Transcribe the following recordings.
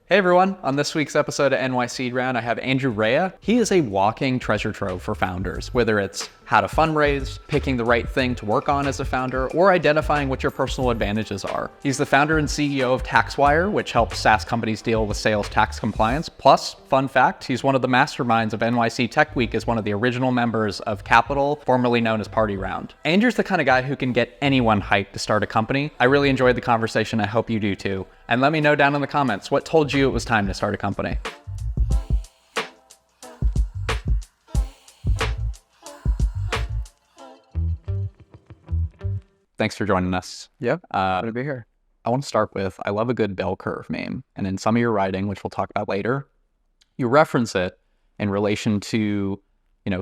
Hey everyone, on this week's episode of NYC Round, I have Andrew Rea. He is a walking treasure trove for founders, whether it's how to fundraise, picking the right thing to work on as a founder, or identifying what your personal advantages are. He's the founder and CEO of Taxwire, which helps SaaS companies deal with sales tax compliance. Plus, fun fact, he's one of the masterminds of NYC Tech Week as one of the original members of Capital, formerly known as Party Round. Andrew's the kind of guy who can get anyone hyped to start a company. I really enjoyed the conversation. I hope you do too. And let me know down in the comments what told you it was time to start a company. Thanks for joining us. Yeah, happy to be here. I want to start with, I love a good bell curve meme. And in some of your writing, which we'll talk about later, you reference it in relation to,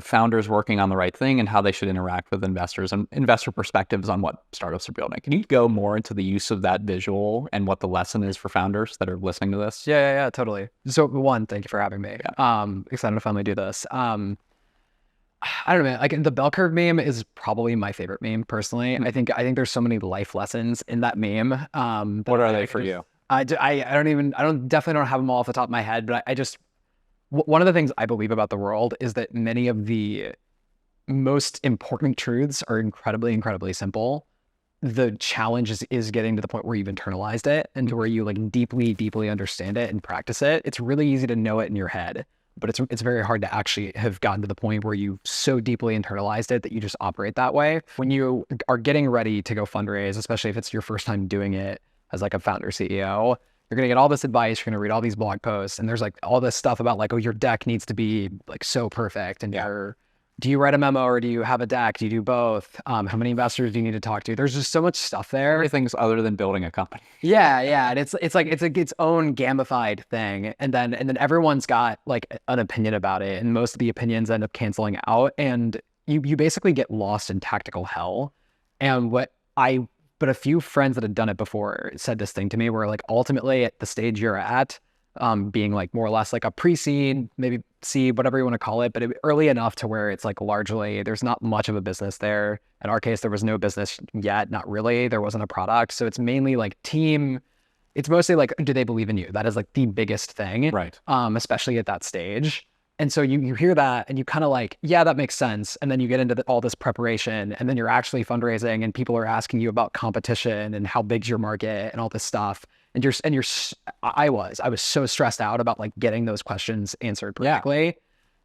founders working on the right thing and how they should interact with investors and investor perspectives on what startups are building. Can you go more into the use of that visual and what the lesson is for founders that are listening to this? Yeah, totally. So one, thank you for having me. Yeah. Excited to finally do this. I don't know, man. Like the bell curve meme is probably my favorite meme personally. I think there's so many life lessons in that meme. What are they for you? I definitely don't have them all off the top of my head, but one of the things I believe about the world is that many of the most important truths are incredibly, incredibly simple. The challenge is getting to the point where you've internalized it and to where you like deeply, deeply understand it and practice it. It's really easy to know it in your head, but it's very hard to actually have gotten to the point where you so deeply internalized it that you just operate that way. When you are getting ready to go fundraise, especially if it's your first time doing it as like a founder CEO, you're going to get all this advice. You're going to read all these blog posts, and there's like all this stuff about like, oh, your deck needs to be like so perfect. And do you write a memo or do you have a deck? Do you do both? How many investors do you need to talk to? There's just so much stuff there. Everything's other than building a company. Yeah. And it's like its own gamified thing. And then everyone's got like an opinion about it. And most of the opinions end up canceling out. And you basically get lost in tactical hell. And but a few friends that had done it before said this thing to me where like ultimately at the stage you're at, being like more or less like a pre-seed, maybe seed, whatever you want to call it, but early enough to where it's like largely, there's not much of a business there. In our case, there was no business yet, not really. There wasn't a product. So it's mainly like team. It's mostly like, do they believe in you? That is like the biggest thing, right? Especially at that stage. And so you hear that and you kind of like, yeah, that makes sense. And then you get into all this preparation and then you're actually fundraising and people are asking you about competition and how big's your market and all this stuff. I was so stressed out about like getting those questions answered perfectly. Yeah.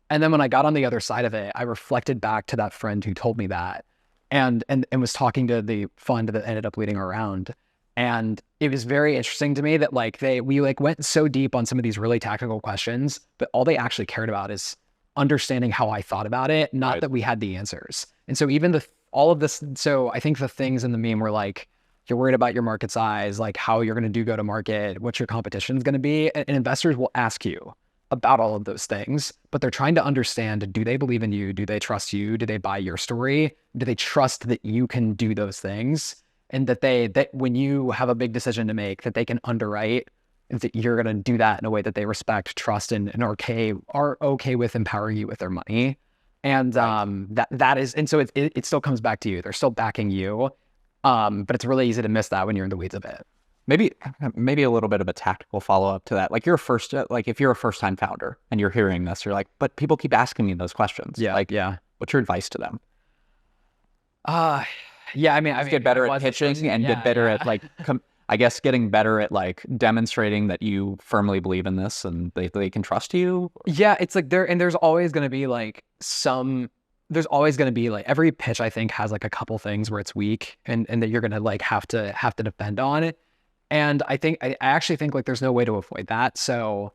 And then when I got on the other side of it, I reflected back to that friend who told me that and was talking to the fund that ended up leading around. And it was very interesting to me that like we went so deep on some of these really tactical questions, but all they actually cared about is understanding how I thought about it, not right. That we had the answers. And so even all of this, so I think the things in the meme were like, you're worried about your market size, like how you're going to go to market, what your competition is going to be. And investors will ask you about all of those things, but they're trying to understand, do they believe in you? Do they trust you? Do they buy your story? Do they trust that you can do those things? And that when you have a big decision to make, that they can underwrite, and that you're going to do that in a way that they respect, trust, and are okay with empowering you with their money. And that is, and so it still comes back to you. They're still backing you, but it's really easy to miss that when you're in the weeds of it. Maybe a little bit of a tactical follow up to that. Like if you're a first time founder and you're hearing this, you're like, but people keep asking me those questions. Yeah. What's your advice to them? Yeah, I mean, get better at pitching and get better at like, I guess getting better at like demonstrating that you firmly believe in this and they can trust you. Yeah, it's like there's always going to be like every pitch I think has like a couple things where it's weak and that you're going to like have to defend on it. And I actually think like there's no way to avoid that. So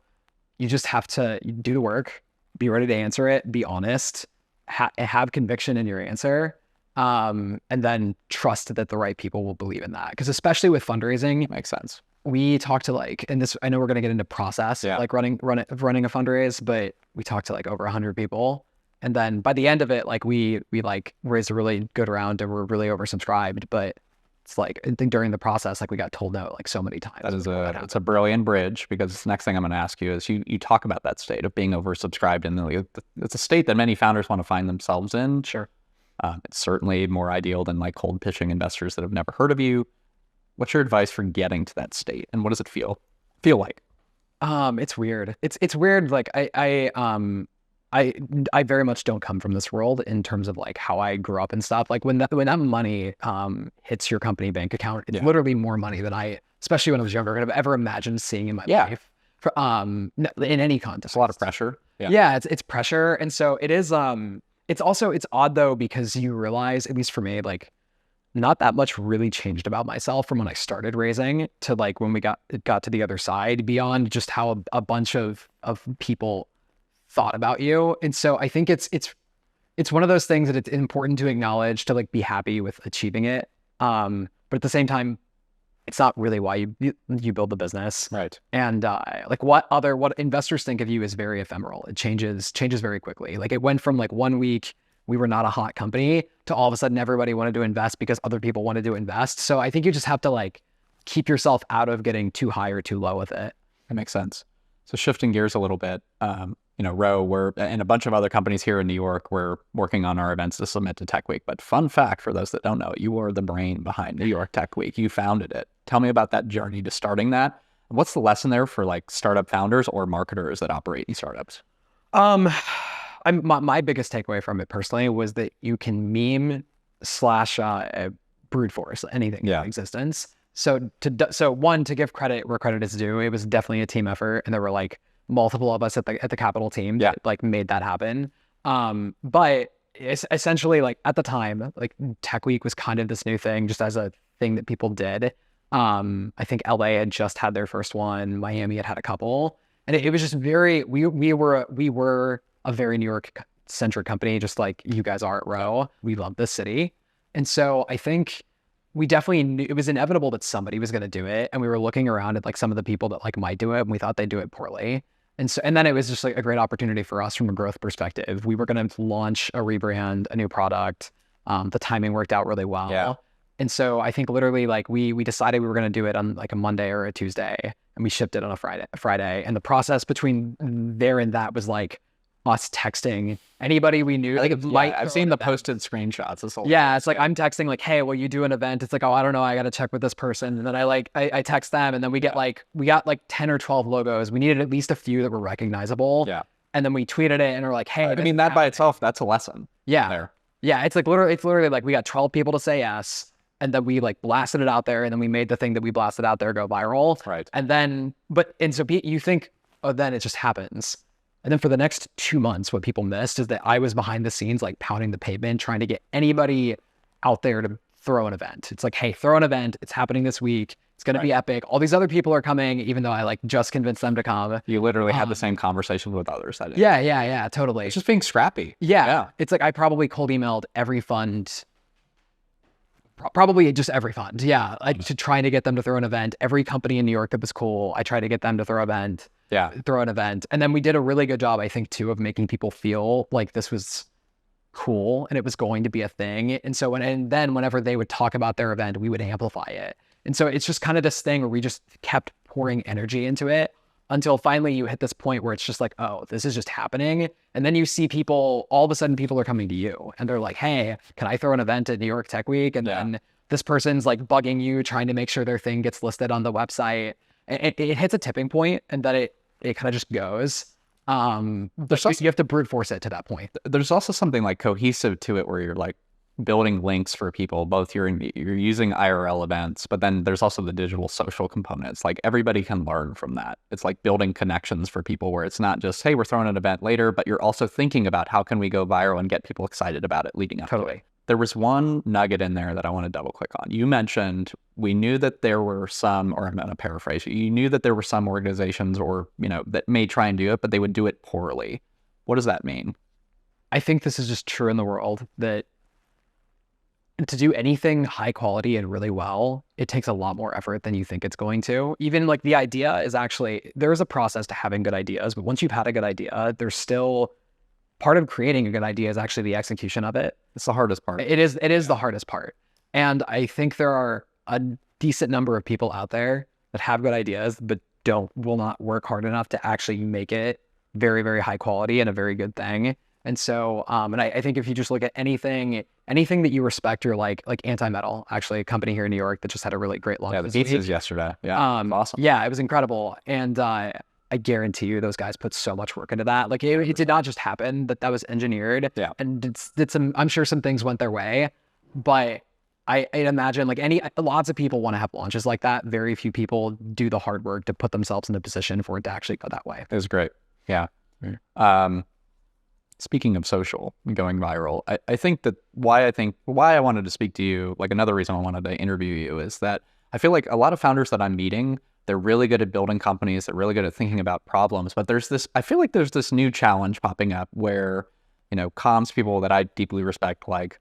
you just have to do the work, be ready to answer it, be honest, have conviction in your answer. And then trust that the right people will believe in that. Because especially with fundraising, makes sense. We talk to like, and this, I know we're going to get into process, like running a fundraise, but we talked to like over 100 people. And then by the end of it, like we like raised a really good round and we're really oversubscribed, but it's like, I think during the process, like we got told no like so many times. It's a brilliant bridge because the next thing I'm going to ask you is you talk about that state of being oversubscribed and it's a state that many founders want to find themselves in. Sure. It's certainly more ideal than like cold pitching investors that have never heard of you. What's your advice for getting to that state and what does it feel like? It's weird. It's weird. Like I very much don't come from this world in terms of like how I grew up and stuff. Like when that money hits your company bank account, it's literally more money than I, especially when I was younger, could have ever imagined seeing in my life. For, in any context. It's a lot of pressure. Yeah, it's pressure. And so it is it's odd though, because you realize, at least for me, like not that much really changed about myself from when I started raising to like when we got to the other side, beyond just how a bunch of people thought about you. And so I think it's one of those things that it's important to acknowledge, to like be happy with achieving it. But at the same time, it's not really why you build the business. Right. And like what investors think of you is very ephemeral. It changes very quickly. Like it went from like 1 week we were not a hot company to all of a sudden everybody wanted to invest because other people wanted to invest. So I think you just have to like keep yourself out of getting too high or too low with it. That makes sense. So shifting gears a little bit, Ro, we're and a bunch of other companies here in New York, we're working on our events to submit to Tech Week. But fun fact for those that don't know, you were the brain behind New York Tech Week. You founded it. Tell me about that journey to starting that. What's the lesson there for like startup founders or marketers that operate in startups? My biggest takeaway from it personally was that you can meme / brute force anything in existence. So to give credit where credit is due, it was definitely a team effort, and there were like multiple of us at the Capital team that like made that happen. But it's essentially like at the time, like Tech Week was kind of this new thing, just as a thing that people did. I think LA had just had their first one, Miami had a couple, and it was just very we were a very New York centric company, just like you guys are at Ro. We love this city. And so I think we definitely knew it was inevitable that somebody was going to do it. And we were looking around at like some of the people that like might do it, and we thought they'd do it poorly. And then it was just like a great opportunity for us from a growth perspective. We were going to launch a rebrand, a new product. The timing worked out really well. Yeah. And so I think literally like we decided we were going to do it on like a Monday or a Tuesday, and we shipped it on a Friday. And the process between there and that was like us texting anybody we knew. Like I've seen the posted screenshots. It's like I'm texting like, hey, will you do an event? It's like, oh, I don't know, I got to check with this person. And then I text them, and then we got like 10 or 12 logos. We needed at least a few that were recognizable. Yeah. And then we tweeted it, and we're like, hey, I mean, that by itself, that's a lesson. Yeah. There. Yeah. It's literally like we got 12 people to say yes, and then we like blasted it out there, and then we made the thing that we blasted out there go viral. Right. And then, so you think, oh, then it just happens. And then for the next 2 months, what people missed is that I was behind the scenes, like pounding the pavement, trying to get anybody out there to throw an event. It's like, hey, throw an event. It's happening this week. It's going to be epic. All these other people are coming, even though I like just convinced them to come. You literally had the same conversations with others. Yeah, totally. It's just being scrappy. Yeah. It's like I probably cold emailed every fund, probably just every fund. Yeah, like to trying to get them to throw an event. Every company in New York that was cool, I tried to get them to throw an event. And then we did a really good job, I think, too, of making people feel like this was cool and it was going to be a thing. And so then whenever they would talk about their event, we would amplify it. And so it's just kind of this thing where we just kept pouring energy into it until finally you hit this point where it's just like, oh, this is just happening. And then you see people, all of a sudden people are coming to you and they're like, hey, can I throw an event at New York Tech Week? And then this person's like bugging you, trying to make sure their thing gets listed on the website. It hits a tipping point, and then it kind of just goes. You have to brute force it to that point. There's also something like cohesive to it where you're like building links for people. Both you're using IRL events, but then there's also the digital social components. Like everybody can learn from that. It's like building connections for people where it's not just, hey, we're throwing an event later, but you're also thinking about how can we go viral and get people excited about it leading up to it. There was one nugget in there that I want to double click on. You mentioned we knew that there were some, or I'm going to paraphrase you knew that there were some organizations or, that may try and do it, but they would do it poorly. What does that mean? I think this is just true in the world, that to do anything high quality and really well, it takes a lot more effort than you think it's going to. Even like the idea is actually, there is a process to having good ideas, but once you've had a good idea, there's still part of creating a good idea is actually the execution of it. It's the hardest part. It is the hardest part. And I think there are a decent number of people out there that have good ideas, but will not work hard enough to actually make it very, very high quality and a very good thing. And so, and I think if you just look at anything that you respect, or like Anti-Metal, actually a company here in New York that just had a really great launch. Yeah, the pizzas yesterday. Yeah, awesome. Yeah, it was incredible. And I guarantee you those guys put so much work into that. Like it did not just happen, that was engineered. Yeah. And did some, I'm sure some things went their way, but I'd imagine like lots of people want to have launches like that. Very few people do the hard work to put themselves in a position for it to actually go that way. It was great. Yeah. Speaking of social and going viral, I think why I wanted to speak to you, like another reason I wanted to interview you, is that I feel like a lot of founders that I'm meeting, they're really good at building companies. They're really good at thinking about problems. But I feel like there's this new challenge popping up where, comms people that I deeply respect, like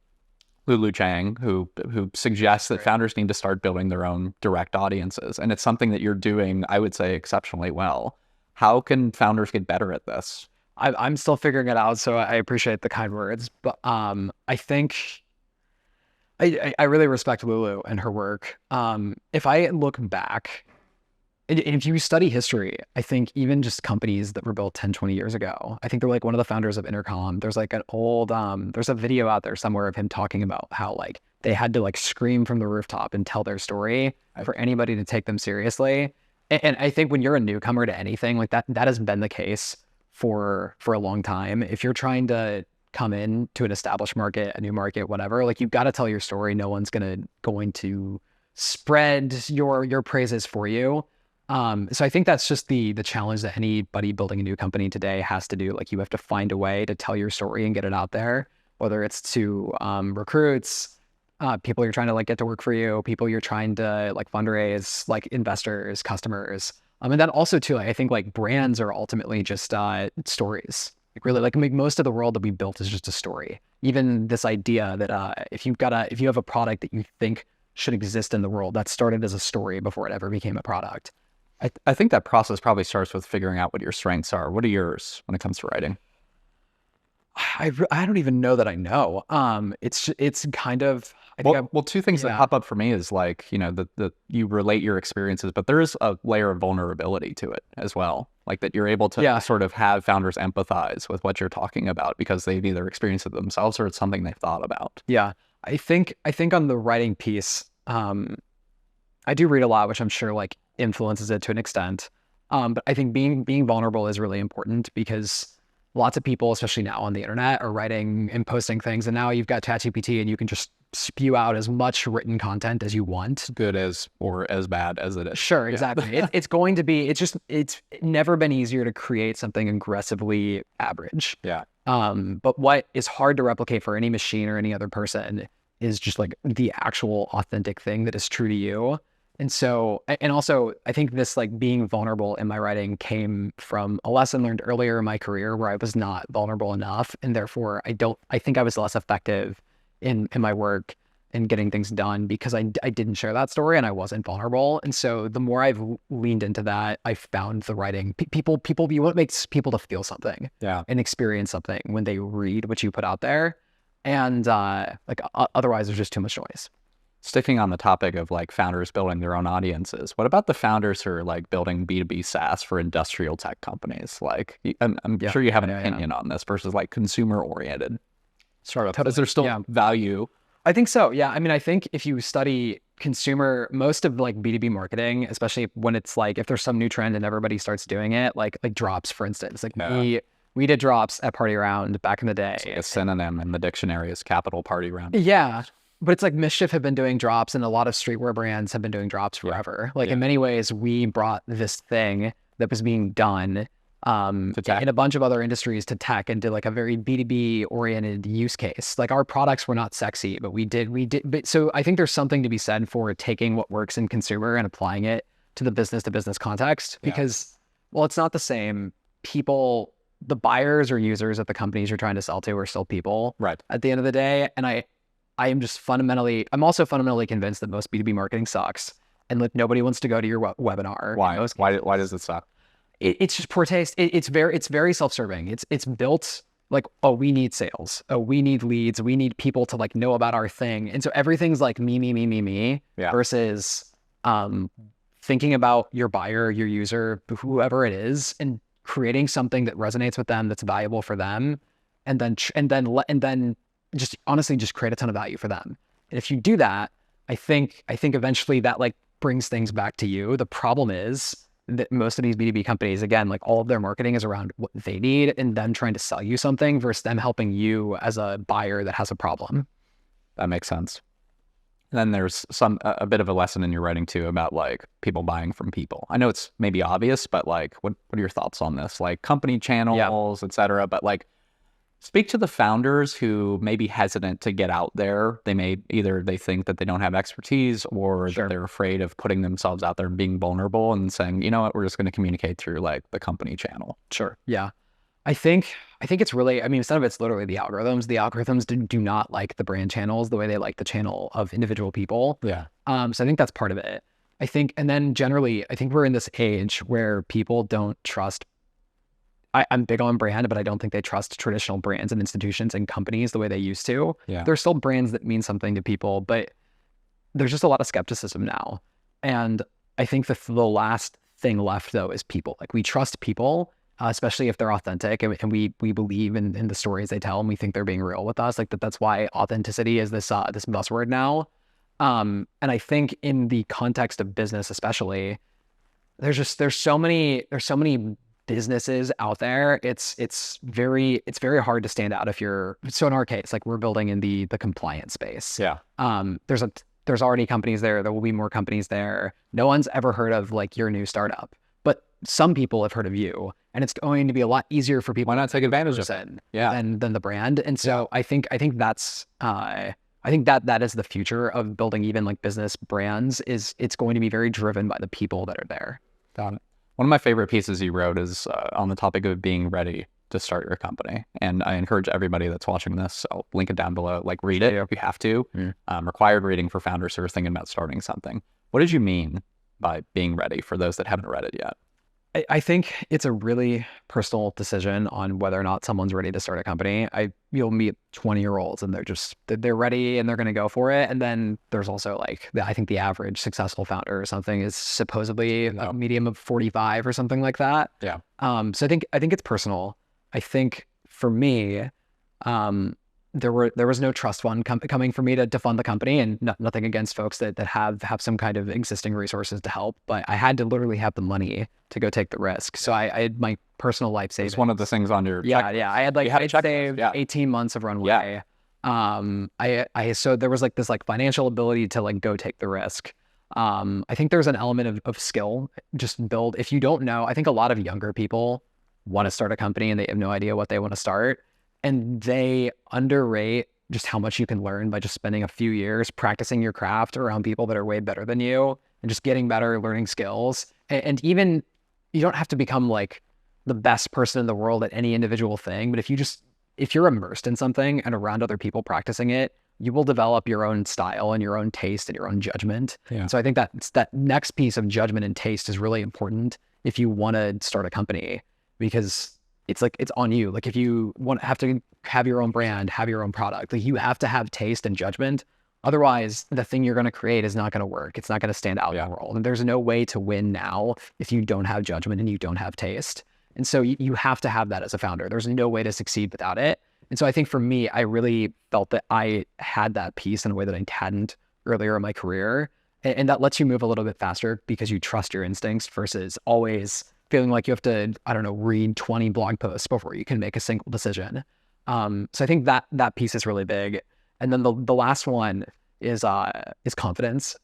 Lulu Chang, who suggests that founders need to start building their own direct audiences. And it's something that you're doing, I would say, exceptionally well. How can founders get better at this? I'm still figuring it out, so I appreciate the kind words. But I think I really respect Lulu and her work. If I look back, and if you study history, I think even just companies that were built 10, 20 years ago, I think they're like one of the founders of Intercom. There's like an old, there's a video out there somewhere of him talking about how like they had to like scream from the rooftop and tell their story for anybody to take them seriously. And I think when you're a newcomer to anything like that has been the case for a long time. If you're trying to come in to an established market, a new market, whatever, like you've got to tell your story. No one's going to spread your praises for you. So I think that's just the challenge that anybody building a new company today has to do. Like you have to find a way to tell your story and get it out there, whether it's to recruits, people you're trying to like get to work for you, people you're trying to like fundraise, like investors, customers. And then also too, I think like brands are ultimately just stories. Like really, like most of the world that we built is just a story. Even this idea that if you have a product that you think should exist in the world, that started as a story before it ever became a product. I think that process probably starts with figuring out what your strengths are. What are yours when it comes to writing? I don't even know that I know. It's kind of two things that pop up for me is like, that you relate your experiences, but there is a layer of vulnerability to it as well. Like that you're able to sort of have founders empathize with what you're talking about because they've either experienced it themselves or it's something they've thought about. Yeah. I think on the writing piece, I do read a lot, which I'm sure like influences it to an extent. But I think being vulnerable is really important because lots of people, especially now on the internet, are writing and posting things. And now you've got ChatGPT and you can just spew out as much written content as you want. Good as or as bad as it is. Sure, exactly. It's going to be, it's never been easier to create something aggressively average. Yeah. But what is hard to replicate for any machine or any other person is just like the actual authentic thing that is true to you. And so, and also I think this like being vulnerable in my writing came from a lesson learned earlier in my career where I was not vulnerable enough. And therefore I think I was less effective in my work and getting things done because I didn't share that story and I wasn't vulnerable. And so the more I've leaned into that, I found the writing, what makes people to feel something and experience something when they read what you put out there. And otherwise there's just too much noise. Sticking on the topic of like founders building their own audiences, what about the founders who are like building B2B SaaS for industrial tech companies? Like, I'm sure you have an opinion on this versus like consumer oriented startups. Is there still value? I think so. Yeah. I mean, I think if you study consumer, most of like B2B marketing, especially when it's like, if there's some new trend and everybody starts doing it, like drops, for instance, like we did drops at Party Round back in the day. It's like a synonym in the dictionary is capital Party Round. Yeah. But it's like Mischief have been doing drops and a lot of streetwear brands have been doing drops forever. In many ways, we brought this thing that was being done in a bunch of other industries to tech and did like a very B2B oriented use case. Like our products were not sexy, but we did. But so I think there's something to be said for taking what works in consumer and applying it to the business to business context because, well, it's not the same. People, the buyers or users at the companies you're trying to sell to are still people at the end of the day. And I'm also fundamentally convinced that most B2B marketing sucks and like nobody wants to go to your webinar. Why? Why does it suck? It's just poor taste. It's very self-serving. It's built like, oh, we need sales. Oh, we need leads. We need people to like know about our thing. And so everything's like me versus thinking about your buyer, your user, whoever it is, and creating something that resonates with them, that's valuable for them, and then just honestly just create a ton of value for them. And if you do that, I think eventually that like brings things back to you. The problem is that most of these B2B companies, again, like all of their marketing is around what they need and them trying to sell you something versus them helping you as a buyer that has a problem. That makes sense. And then there's a bit of a lesson in your writing too about like people buying from people. I know it's maybe obvious, but like, what are your thoughts on this? Like company channels, et cetera, but like speak to the founders who may be hesitant to get out there. They may either they think that they don't have expertise or that they're afraid of putting themselves out there and being vulnerable and saying, you know what, we're just going to communicate through like the company channel. Sure. Yeah. I think it's really, I mean, some of it's literally the algorithms. The algorithms do not like the brand channels the way they like the channel of individual people. Yeah. So I think that's part of it. I think, and then generally, I think we're in this age where people don't trust. I'm big on brand, but I don't think they trust traditional brands and institutions and companies the way they used to. Yeah. There's still brands that mean something to people, but there's just a lot of skepticism now. And I think the last thing left though is people. Like we trust people, especially if they're authentic and we believe in the stories they tell and we think they're being real with us. Like that's why authenticity is this buzzword now. And I think in the context of business, especially, there's so many businesses out there. It's very hard to stand out if you're, so in our case, like we're building in the compliance space. Yeah. There's already companies there. There will be more companies there. No one's ever heard of like your new startup, but some people have heard of you, and it's going to be a lot easier for people. Why not take advantage of it? Yeah. Than the brand. And so I think that's, I think that is the future of building even like business brands. Is it's going to be very driven by the people that are there. Got it. One of my favorite pieces you wrote is on the topic of being ready to start your company. And I encourage everybody that's watching this, I'll link it down below, like read it if you have to. Required reading for founders who are thinking about starting something. What did you mean by being ready for those that haven't read it yet? I think it's a really personal decision on whether or not someone's ready to start a company. You'll meet 20-year-olds and they're ready and they're going to go for it. And then there's also like, I think the average successful founder or something is supposedly a medium of 45 or something like that. Yeah. So I think it's personal. I think for me, there was no trust fund coming for me to fund the company, and nothing against folks that have some kind of existing resources to help, but I had to literally have the money to go take the risk. So I had my personal life savings. It's one of the things on your yeah. I had saved 18 months of runway. So there was like this like financial ability to like go take the risk. I think there's an element of skill, just build. If you don't know, I think a lot of younger people want to start a company and they have no idea what they want to start. And they underrate just how much you can learn by just spending a few years practicing your craft around people that are way better than you and just getting better, learning skills. And even you don't have to become like the best person in the world at any individual thing. But if you're immersed in something and around other people practicing it, you will develop your own style and your own taste and your own judgment. Yeah. So I think that next piece of judgment and taste is really important if you want to start a company, because it's like, it's on you. Like if you have to have your own brand, have your own product, like you have to have taste and judgment. Otherwise, the thing you're going to create is not going to work. It's not going to stand out in the world. And there's no way to win now if you don't have judgment and you don't have taste. And so you have to have that as a founder. There's no way to succeed without it. And so I think for me, I really felt that I had that piece in a way that I hadn't earlier in my career. And that lets you move a little bit faster because you trust your instincts versus always feeling like you have to, I don't know, read 20 blog posts before you can make a single decision. So I think that piece is really big. And then the last one is confidence.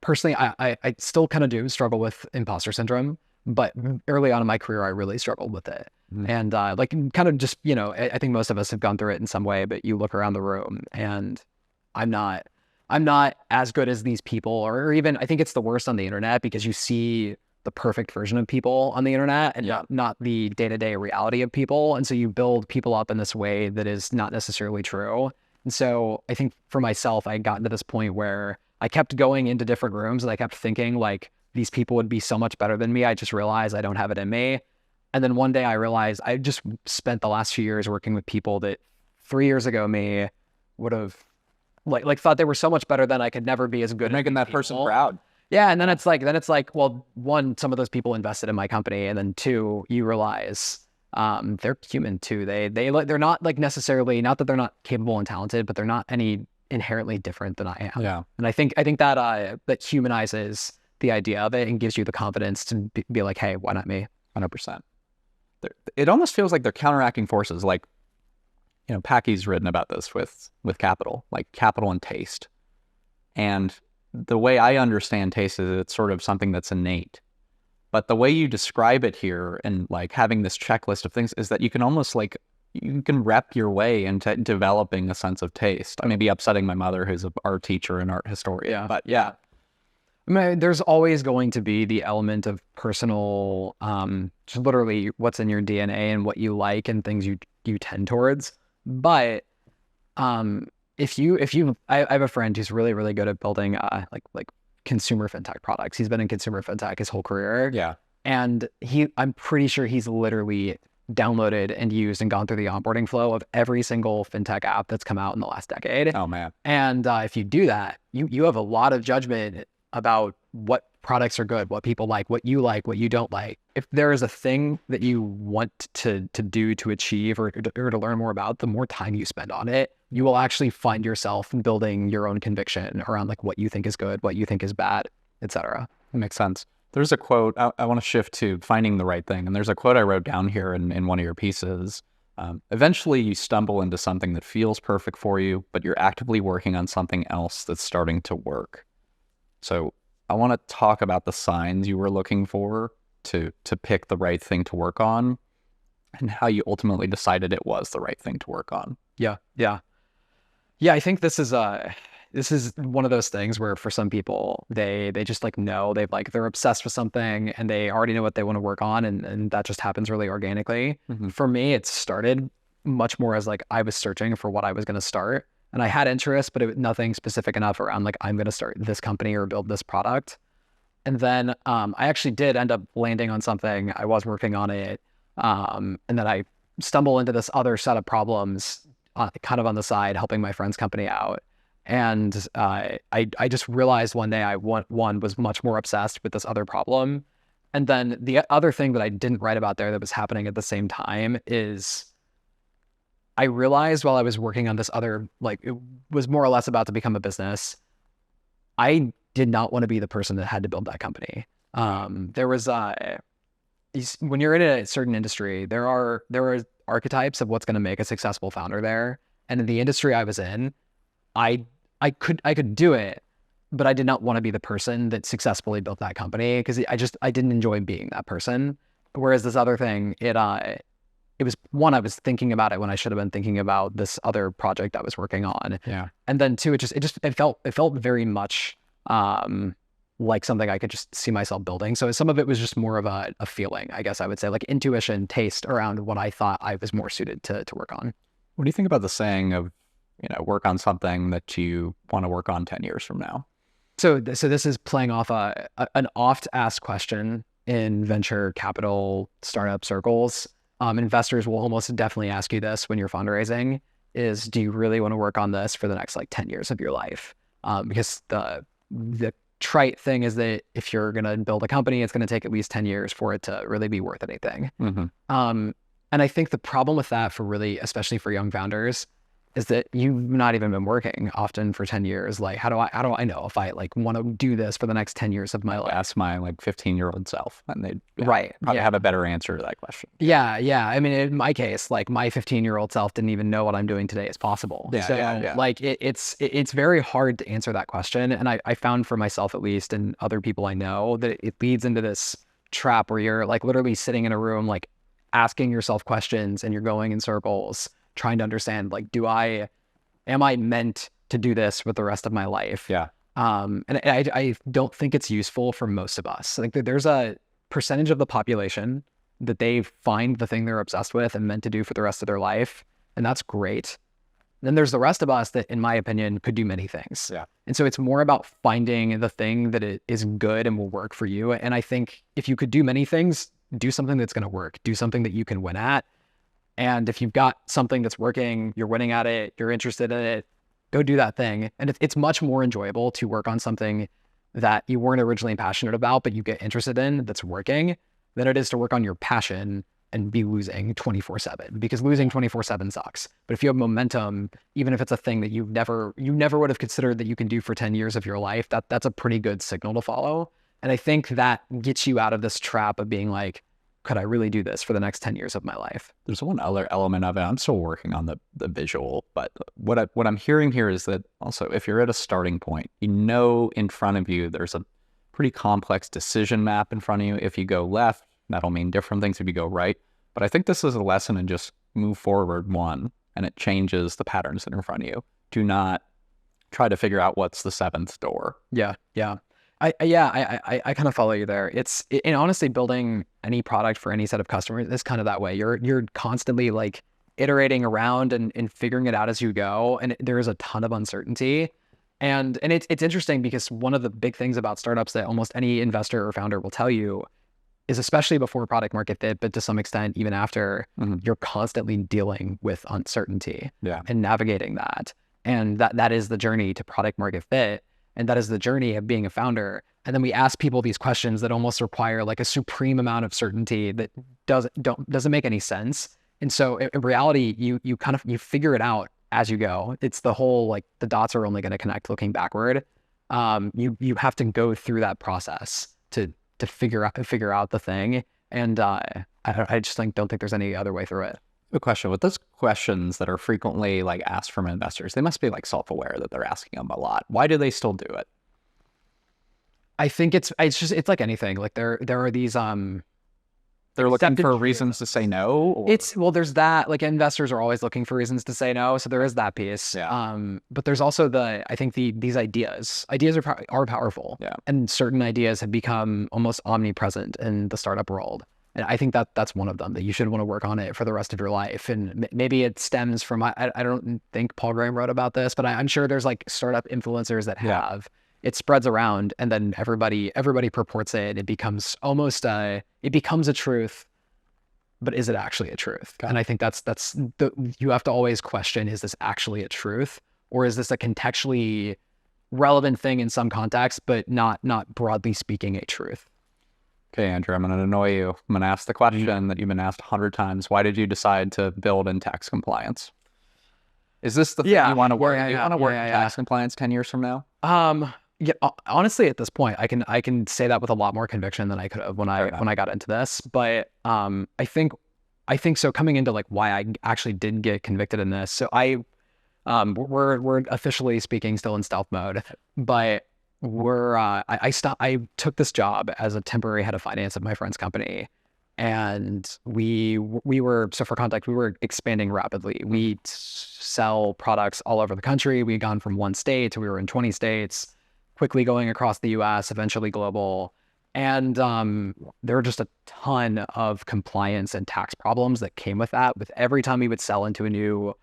Personally, I still kind of do struggle with imposter syndrome, but early on in my career, I really struggled with it. And like kind of just, I think most of us have gone through it in some way, but you look around the room and I'm not as good as these people, or even I think it's the worst on the internet because you see the perfect version of people on the internet and not the day-to-day reality of people. And so you build people up in this way that is not necessarily true. And so I think for myself, I got to this point where I kept going into different rooms and I kept thinking like these people would be so much better than me. I just realized I don't have it in me. And then one day I realized I just spent the last few years working with people that 3 years ago me would have like thought they were so much better than I could never be as good. Making that person proud. Yeah. And then it's like, well, one, some of those people invested in my company. And then two, you realize they're human too. They're not like necessarily, not that they're not capable and talented, but they're not any inherently different than I am. Yeah. And I think that humanizes the idea of it and gives you the confidence to be like, hey, why not me? 100%. It almost feels like they're counteracting forces. Like, Packy's written about this with capital, like capital and taste. And the way I understand taste is it's sort of something that's innate. But the way you describe it here and like having this checklist of things is that you can almost like, you can rep your way into developing a sense of taste. I may be upsetting my mother, who's an art teacher and art historian, but yeah. I mean, there's always going to be the element of personal, just literally what's in your DNA and what you like and things you tend towards. But I have a friend who's really, really good at building like consumer fintech products. He's been in consumer fintech his whole career. Yeah. And I'm pretty sure he's literally downloaded and used and gone through the onboarding flow of every single fintech app that's come out in the last decade. Oh man. And if you do that, you have a lot of judgment about what products are good, what people like, what you don't like. If there is a thing that you want to do, to achieve, or to learn more about, the more time you spend on it, you will actually find yourself building your own conviction around like what you think is good, what you think is bad, etc. That makes sense. There's a quote, I want to shift to finding the right thing. And there's a quote I wrote down here in one of your pieces. Eventually you stumble into something that feels perfect for you, but you're actively working on something else that's starting to work. So I want to talk about the signs you were looking for to pick the right thing to work on and how you ultimately decided it was the right thing to work on. Yeah. I think this is one of those things where for some people, they just like know, they're obsessed with something and they already know what they want to work on. And that just happens really organically. Mm-hmm. For me, it started much more as like, I was searching for what I was going to start. And I had interest, but it was nothing specific enough around like, I'm going to start this company or build this product. And then I actually did end up landing on something. I was working on it. And then I stumbled into this other set of problems kind of on the side, helping my friend's company out. And I just realized one day one was much more obsessed with this other problem. And then the other thing that I didn't write about there that was happening at the same time is I realized while I was working on this other, like it was more or less about to become a business, I did not want to be the person that had to build that company. There was when you're in a certain industry, there are archetypes of what's going to make a successful founder there. And in the industry I was in, I could do it, but I did not want to be the person that successfully built that company because I didn't enjoy being that person. Whereas this other thing, it was one, I was thinking about it when I should have been thinking about this other project I was working on. Yeah. And then two, it felt very much like something I could just see myself building. So some of it was just more of a feeling, I guess I would say, like intuition, taste around what I thought I was more suited to work on. What do you think about the saying of, work on something that you want to work on 10 years from now? So this is playing off an oft asked question in venture capital startup circles. Investors will almost definitely ask you this when you're fundraising is, do you really want to work on this for the next like 10 years of your life? Because the trite thing is that if you're going to build a company, it's going to take at least 10 years for it to really be worth anything. Mm-hmm. And I think the problem with that especially for young founders, is that you've not even been working often for 10 years. Like, how do I know if I like want to do this for the next 10 years of my life? Ask my like 15-year-old self and they'd right. probably have a better answer to that question. Yeah. I mean, in my case, like my 15-year-old self didn't even know what I'm doing today is possible. Like it's very hard to answer that question. And I found for myself, at least, and other people I know, that it leads into this trap where you're like literally sitting in a room, like asking yourself questions and you're going in circles, trying to understand, like, am I meant to do this with the rest of my life? Yeah. And I don't think it's useful for most of us. Like there's a percentage of the population that they find the thing they're obsessed with and meant to do for the rest of their life. And that's great. Then there's the rest of us that, in my opinion, could do many things. Yeah. And so it's more about finding the thing that it is good and will work for you. And I think if you could do many things, do something that's going to work, do something that you can win at. And if you've got something that's working, you're winning at it, you're interested in it, go do that thing. And it's much more enjoyable to work on something that you weren't originally passionate about, but you get interested in that's working, than it is to work on your passion and be losing 24/7, because losing 24/7 sucks. But if you have momentum, even if it's a thing that you never would have considered that you can do for 10 years of your life, that's a pretty good signal to follow. And I think that gets you out of this trap of being like, could I really do this for the next 10 years of my life? There's one other element of it. I'm still working on the visual, but what I'm hearing here is that also if you're at a starting point, you know in front of you there's a pretty complex decision map in front of you. If you go left, that'll mean different things if you go right. But I think this is a lesson in just move forward one, and it changes the patterns that are in front of you. Do not try to figure out what's the seventh door. Yeah. I kind of follow you there. And honestly, building any product for any set of customers is kind of that way. You're constantly like iterating around and figuring it out as you go. And there is a ton of uncertainty. And it's interesting because one of the big things about startups that almost any investor or founder will tell you is, especially before product market fit, but to some extent even after, you're constantly dealing with uncertainty and navigating that. And that is the journey to product market fit. And that is the journey of being a founder. And then we ask people these questions that almost require like a supreme amount of certainty that doesn't make any sense. And so in reality, you figure it out as you go. It's the whole, like, the dots are only going to connect looking backward. You have to go through that process to figure out the thing. And I just don't think there's any other way through it. A question with those questions that are frequently like asked from investors, they must be like self-aware that they're asking them a lot. Why do they still do it? I think it's like anything. Like there are these they're looking for reasons to say no. Or? There's that, like, investors are always looking for reasons to say no, so there is that piece. But there's also these ideas are powerful. And certain ideas have become almost omnipresent in the startup world. And I think that's one of them, that you should want to work on it for the rest of your life. And maybe it stems from, I don't think Paul Graham wrote about this, but I'm sure there's like startup influencers that have, it spreads around and then everybody purports it. It becomes almost, it becomes a truth, but is it actually a truth? And I think you have to always question, is this actually a truth? Or is this a contextually relevant thing in some context, but not broadly speaking a truth? Okay, Andrew, I'm going to annoy you. I'm going to ask the question that you've been asked 100 times. Why did you decide to build in tax compliance? Is this the thing you want to work? Do you want to work in tax compliance 10 years from now? Yeah, honestly, at this point, I can say that with a lot more conviction than I could have when I got into this. But I think so. Coming into like why I actually did get convicted in this. So we're officially speaking still in stealth mode, but I took this job as a temporary head of finance at my friend's company, and we were, so for context, we were expanding rapidly. We sell products all over the country. We had gone from one state to we were in 20 states, quickly going across the US, eventually global. And there were just a ton of compliance and tax problems that came with that. With every time we would sell into a new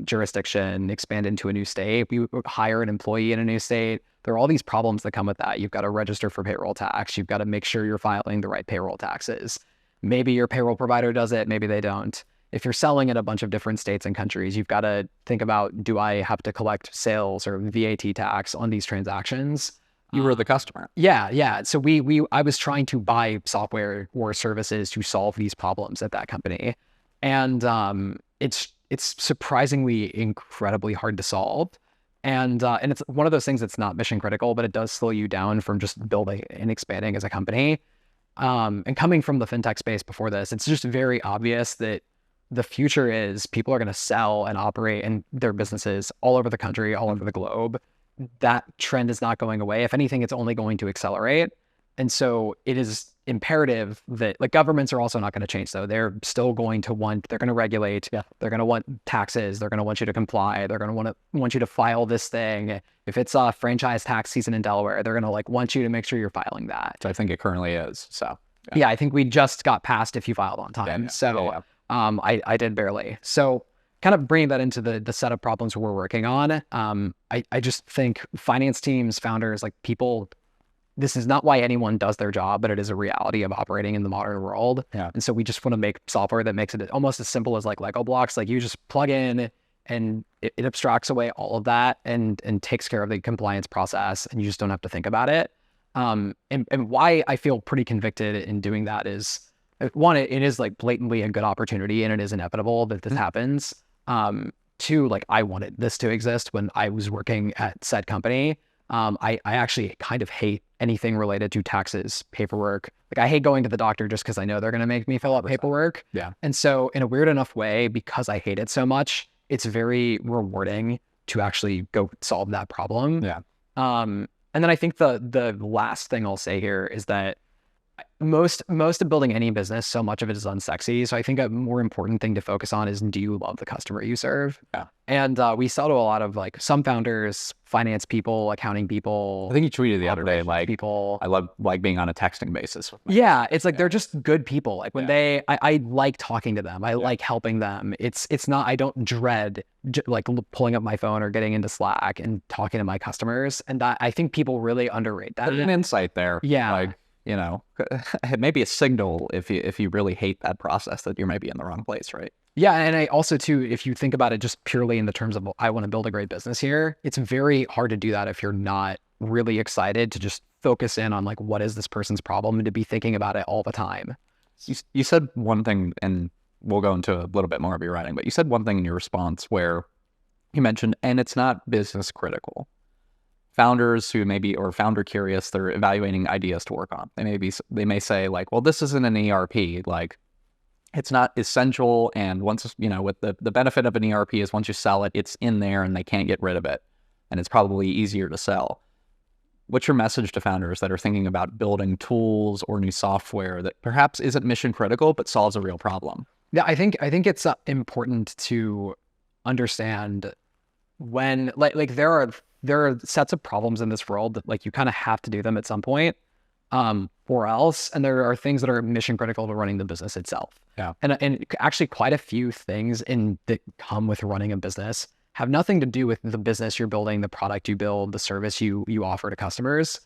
jurisdiction, expand into a new state, we would hire an employee in a new state. There are all these problems that come with that. You've got to register for payroll tax. You've got to make sure you're filing the right payroll taxes. Maybe your payroll provider does it, maybe they don't. If you're selling in a bunch of different states and countries, you've got to think about, do I have to collect sales or VAT tax on these transactions? You were the customer. Yeah. So I was trying to buy software or services to solve these problems at that company. And it's surprisingly incredibly hard to solve. And it's one of those things that's not mission critical, but it does slow you down from just building and expanding as a company. And coming from the fintech space before this, it's just very obvious that the future is people are going to sell and operate in their businesses all over the country, all over the globe. That trend is not going away. If anything, it's only going to accelerate. And so it is imperative that, like, governments are also not going to change, though. They're still going to they're going to regulate. They're going to want taxes. They're going to want you to comply. They're going to want you to file this thing. If it's a franchise tax season in Delaware, they're going to want you to make sure you're filing that. So I think it currently is. So yeah, I think we just got passed if you filed on time. I did barely. So kind of bringing that into the set of problems we're working on. I just think finance teams, founders, like people, this is not why anyone does their job, but it is a reality of operating in the modern world. And so we just want to make software that makes it almost as simple as like Lego blocks. Like you just plug in and it abstracts away all of that and takes care of the compliance process, and you just don't have to think about it. And why I feel pretty convicted in doing that is, one, it is like blatantly a good opportunity and it is inevitable that this happens. Two, like I wanted this to exist when I was working at said company. I actually kind of hate anything related to taxes, paperwork. Like I hate going to the doctor just because I know they're going to make me fill out paperwork. Yeah. And so in a weird enough way, because I hate it so much, it's very rewarding to actually go solve that problem. Yeah. And then I think the last thing I'll say here is that most of building any business, so much of it is unsexy. So I think a more important thing to focus on is, do you love the customer you serve? Yeah. And we sell to a lot of like some founders, finance people, accounting people. I think you tweeted the other day, like, people. I love like being on a texting basis with Yeah, it's like they're just good people. Like when I like talking to them. I like helping them. It's not, I don't dread like pulling up my phone or getting into Slack and talking to my customers. And that, I think people really underrate that. There's an insight there. Yeah. Like, you know, it may be a signal if you really hate that process that you're maybe in the wrong place, right? Yeah, and I also too, if you think about it just purely in the terms of I want to build a great business here, it's very hard to do that if you're not really excited to just focus in on like, what is this person's problem, and to be thinking about it all the time. You said one thing, and we'll go into a little bit more of your writing, but you said one thing in your response where you mentioned, and it's not business critical. Founders who maybe, or founder curious, they're evaluating ideas to work on. They may say like, well, this isn't an ERP, like it's not essential. And once, you know, with the benefit of an ERP is once you sell it, it's in there and they can't get rid of it. And it's probably easier to sell. What's your message to founders that are thinking about building tools or new software that perhaps isn't mission critical, but solves a real problem? Yeah, I think it's important to understand when like there are sets of problems in this world that like you kind of have to do them at some point, or else. And there are things that are mission critical to running the business itself. Yeah. And actually quite a few things that come with running a business have nothing to do with the business you're building, the product you build, the service you offer to customers.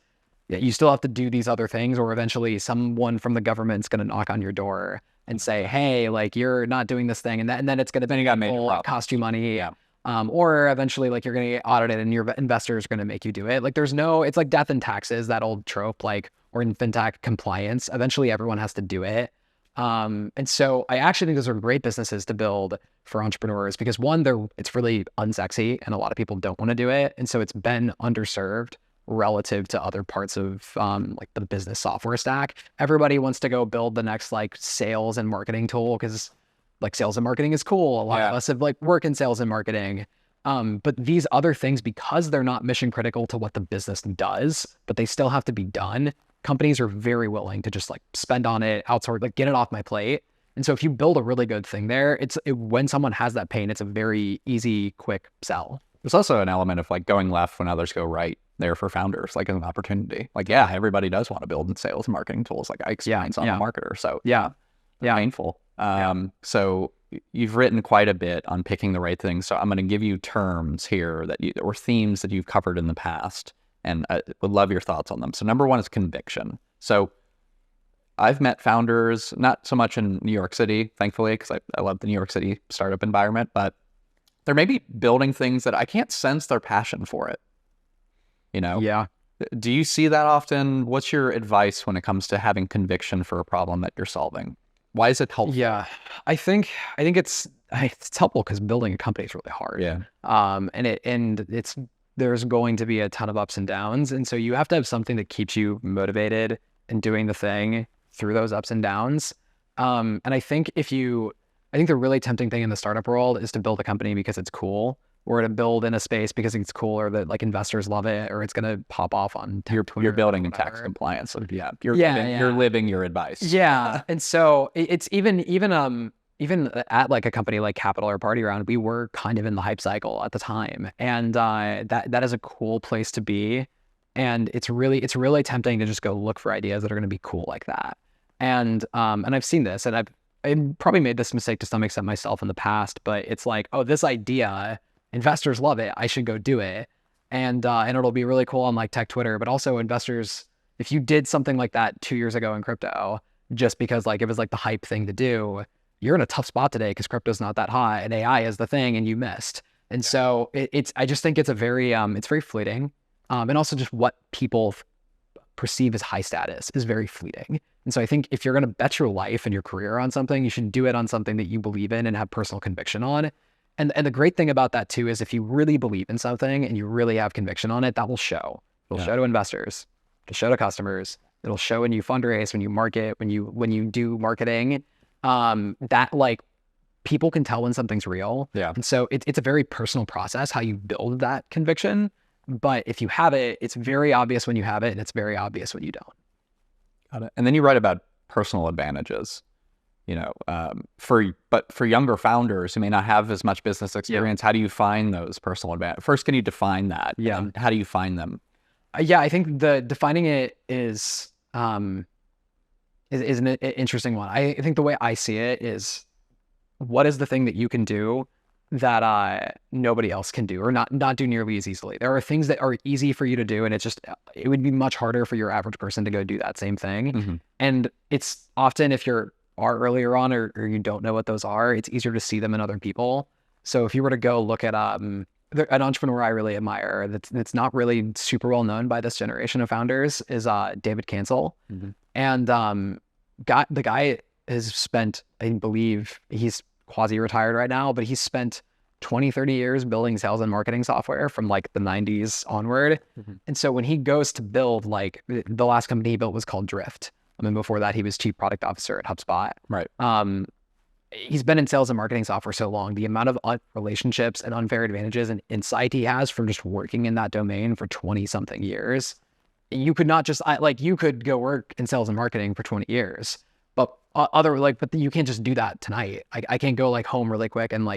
You still have to do these other things, or eventually someone from the government's going to knock on your door and say, hey, like you're not doing this thing. And then it's going to cost you money. Yeah. Or eventually like you're going to get audited and your investors are going to make you do it. Like it's like death and taxes, that old trope, like, or in fintech compliance, eventually everyone has to do it. And so I actually think those are great businesses to build for entrepreneurs because one, it's really unsexy and a lot of people don't want to do it. And so it's been underserved relative to other parts of like the business software stack. Everybody wants to go build the next like sales and marketing tool because like sales and marketing is cool. A lot of us have like work in sales and marketing. But these other things, because they're not mission critical to what the business does, but they still have to be done, companies are very willing to just like spend on it, outsource, like get it off my plate. And so if you build a really good thing there, when someone has that pain, it's a very easy, quick sell. There's also an element of like going left when others go right there for founders, like an opportunity. Like, yeah, everybody does want to build in sales and marketing tools. Like I experienced on a marketer. So painful. So you've written quite a bit on picking the right thing. So I'm going to give you terms here or themes that you've covered in the past, and I would love your thoughts on them. So number one is conviction. So I've met founders, not so much in New York City, thankfully, because I love the New York City startup environment, but they're maybe building things that I can't sense their passion for it. You know? Yeah. Do you see that often? What's your advice when it comes to having conviction for a problem that you're solving? Why is it helpful? Yeah, I think it's helpful because building a company is really hard. Yeah. And there's going to be a ton of ups and downs, and so you have to have something that keeps you motivated and doing the thing through those ups and downs. And I think the really tempting thing in the startup world is to build a company because it's cool, or to build in a space because it's cool, or that like investors love it, or it's going to pop off on Twitter. You're building in tax compliance. So you're living your advice. Yeah. And so it's even at like a company like Capital or Party Round, we were kind of in the hype cycle at the time. And that is a cool place to be. And it's really tempting to just go look for ideas that are going to be cool like that. And I've seen this, and I've probably made this mistake to some extent myself in the past, but it's like, oh, this idea, investors love it, I should go do it. And it'll be really cool on like tech Twitter, but also investors, if you did something like that 2 years ago in crypto, just because like it was like the hype thing to do, you're in a tough spot today because crypto's not that hot and AI is the thing and you missed. And so I just think it's very fleeting. And also just what people perceive as high status is very fleeting. And so I think if you're going to bet your life and your career on something, you should do it on something that you believe in and have personal conviction on. And the great thing about that too is if you really believe in something and you really have conviction on it, that will show. It'll show to investors. It'll show to customers. It'll show when you fundraise, when you market, when you do marketing. That like people can tell when something's real. Yeah. And so it's a very personal process how you build that conviction. But if you have it, it's very obvious when you have it, and it's very obvious when you don't. Got it. And then you write about personal advantages, for younger founders who may not have as much business experience, how do you find those personal advantages? First, can you define that? Yeah. And how do you find them? Yeah, I think defining it is an interesting one. I think the way I see it is, what is the thing that you can do that nobody else can do, or not do nearly as easily? There are things that are easy for you to do, and it would be much harder for your average person to go do that same thing. Mm-hmm. And it's often, if you're earlier on or you don't know what those are, it's easier to see them in other people. So if you were to go look at an entrepreneur I really admire that's not really super well known by this generation of founders is David Cancel. Mm-hmm. And the guy has spent, I believe he's quasi-retired right now, but he's spent 20, 30 years building sales and marketing software from like the 90s onward. Mm-hmm. And so when he goes to build, like the last company he built was called Drift. I mean, before that, he was chief product officer at HubSpot. Right. He's been in sales and marketing software so long. The amount of relationships and unfair advantages and insight he has from just working in that domain for 20 something years. You could not just you could go work in sales and marketing for 20 years, but but you can't just do that tonight. I can't go like home really quick and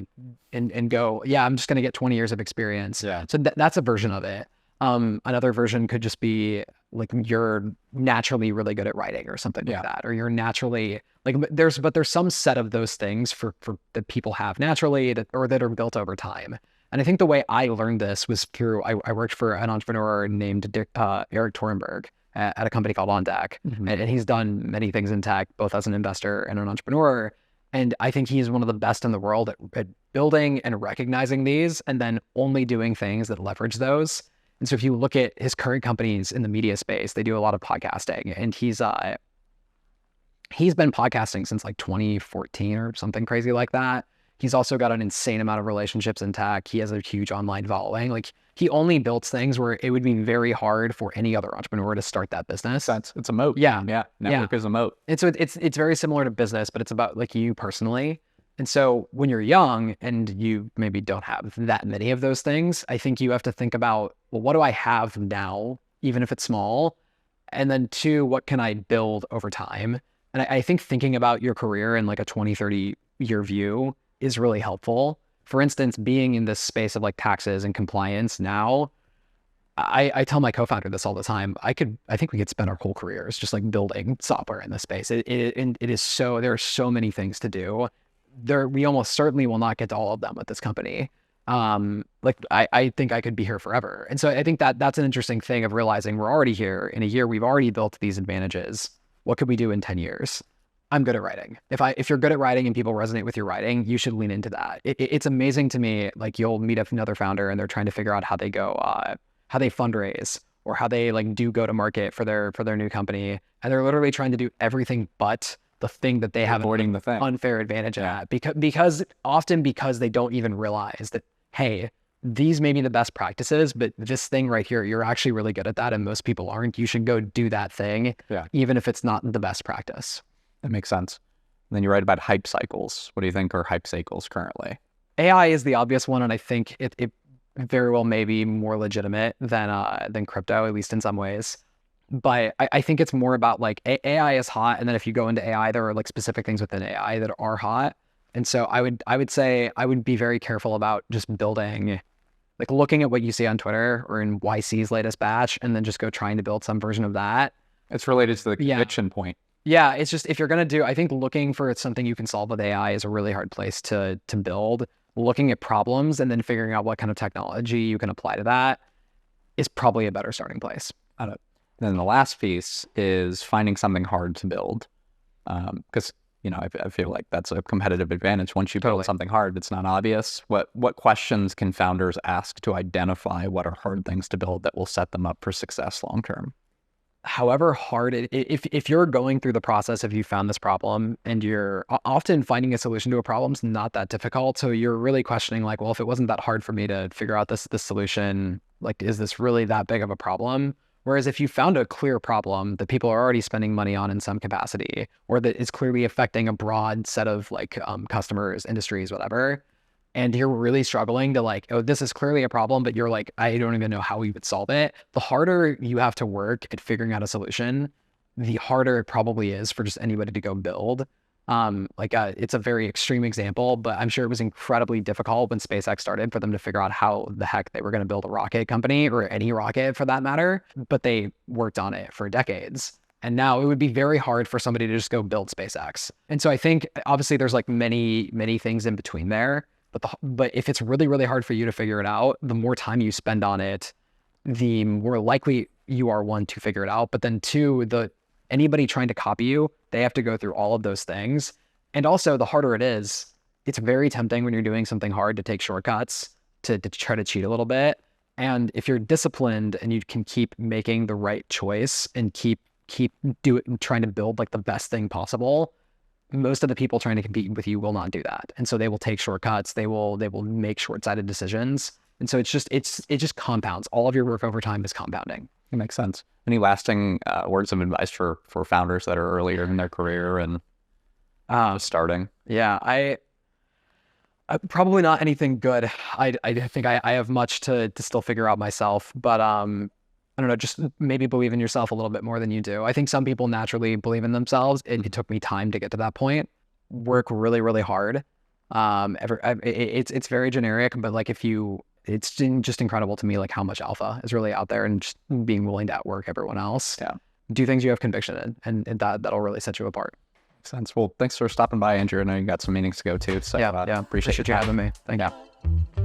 and go, yeah, I'm just going to get 20 years of experience. Yeah. So that's a version of it. Another version could just be like, you're naturally really good at writing or something like that, or you're naturally there's some set of those things for that people have naturally that are built over time. And I think the way I learned this was through, I worked for an entrepreneur named Eric Torenberg at a company called On Deck. Mm-hmm. And he's done many things in tech, both as an investor and an entrepreneur. And I think he's one of the best in the world at building and recognizing these, and then only doing things that leverage those. And so if you look at his current companies in the media space, they do a lot of podcasting, and he's been podcasting since like 2014 or something crazy like that. He's also got an insane amount of relationships in tech. He has a huge online following. Like, he only builds things where it would be very hard for any other entrepreneur to start that business. It's a moat. Yeah. Yeah. Network is a moat. And so it's very similar to business, but it's about like you personally. And so when you're young and you maybe don't have that many of those things, I think you have to think about, well, what do I have now, even if it's small? And then two, what can I build over time? And I think thinking about your career in like a 20, 30 year view is really helpful. For instance, being in this space of like taxes and compliance now, I tell my co-founder this all the time. I think we could spend our whole careers just like building software in this space. It is so, there are so many things to do. We almost certainly will not get to all of them with this company. I think I could be here forever. And so I think that's an interesting thing of realizing we're already here. In a year, we've already built these advantages. What could we do in 10 years? I'm good at writing. If you're good at writing and people resonate with your writing, you should lean into that. It's amazing to me. Like, you'll meet another founder and they're trying to figure out how they go, how they fundraise, or how they like do go to market for their new company. And they're literally trying to do everything but the thing that they have avoiding the thing. Unfair advantage at, because they don't even realize that, hey, these may be the best practices, but this thing right here, you're actually really good at that, and most people aren't. You should go do that thing, even if it's not the best practice. That makes sense. And then you write about hype cycles. What do you think are hype cycles currently? AI is the obvious one, and I think it very well may be more legitimate than crypto, at least in some ways. But I think it's more about like AI is hot, and then if you go into AI, there are like specific things within AI that are hot. And so I would say I would be very careful about just building, like looking at what you see on Twitter or in YC's latest batch, and then just go trying to build some version of that. It's related to the conviction point. Yeah, it's just, if you're going to do, I think looking for something you can solve with AI is a really hard place to build. Looking at problems and then figuring out what kind of technology you can apply to that is probably a better starting place. And then the last piece is finding something hard to build. Because, I feel like that's a competitive advantage. Once you build something hard, it's not obvious. What questions can founders ask to identify what are hard things to build that will set them up for success long-term? however hard if you're going through the process, if you found this problem and you're often finding a solution to a problem is not that difficult. So you're really questioning like, well, if it wasn't that hard for me to figure out this solution, like, is this really that big of a problem? Whereas if you found a clear problem that people are already spending money on in some capacity, or that is clearly affecting a broad set of like customers, industries, whatever, and you're really struggling to like, oh, this is clearly a problem, but you're like, I don't even know how we would solve it. The harder you have to work at figuring out a solution, the harder it probably is for just anybody to go build. It's a very extreme example, but I'm sure it was incredibly difficult when SpaceX started for them to figure out how the heck they were going to build a rocket company, or any rocket for that matter, but they worked on it for decades. And now it would be very hard for somebody to just go build SpaceX. And so I think obviously there's like many things in between there. But if it's really, really hard for you to figure it out, the more time you spend on it, the more likely you are, one, to figure it out. But then two, anybody trying to copy you, they have to go through all of those things. And also, the harder it is, it's very tempting when you're doing something hard to take shortcuts, to try to cheat a little bit. And if you're disciplined and you can keep making the right choice and keep trying to build like the best thing possible, most of the people trying to compete with you will not do that. And so they will take shortcuts. They will make short-sighted decisions. And so it just compounds. All of your work over time is compounding. It makes sense. Any lasting words of advice for founders that are earlier in their career and starting? Yeah, I probably not anything good. I think I have much to still figure out myself, but I don't know, just maybe believe in yourself a little bit more than you do. I think some people naturally believe in themselves. It took me time to get to that point. Work really, really hard. It's very generic, but like it's just incredible to me, like how much alpha is really out there, and just being willing to outwork everyone else. Yeah. Do things you have conviction in, and that'll really set you apart. Makes sense. Well, thanks for stopping by, Andrew. I know you got some meetings to go to. So Yeah. appreciate you having me. Thank you.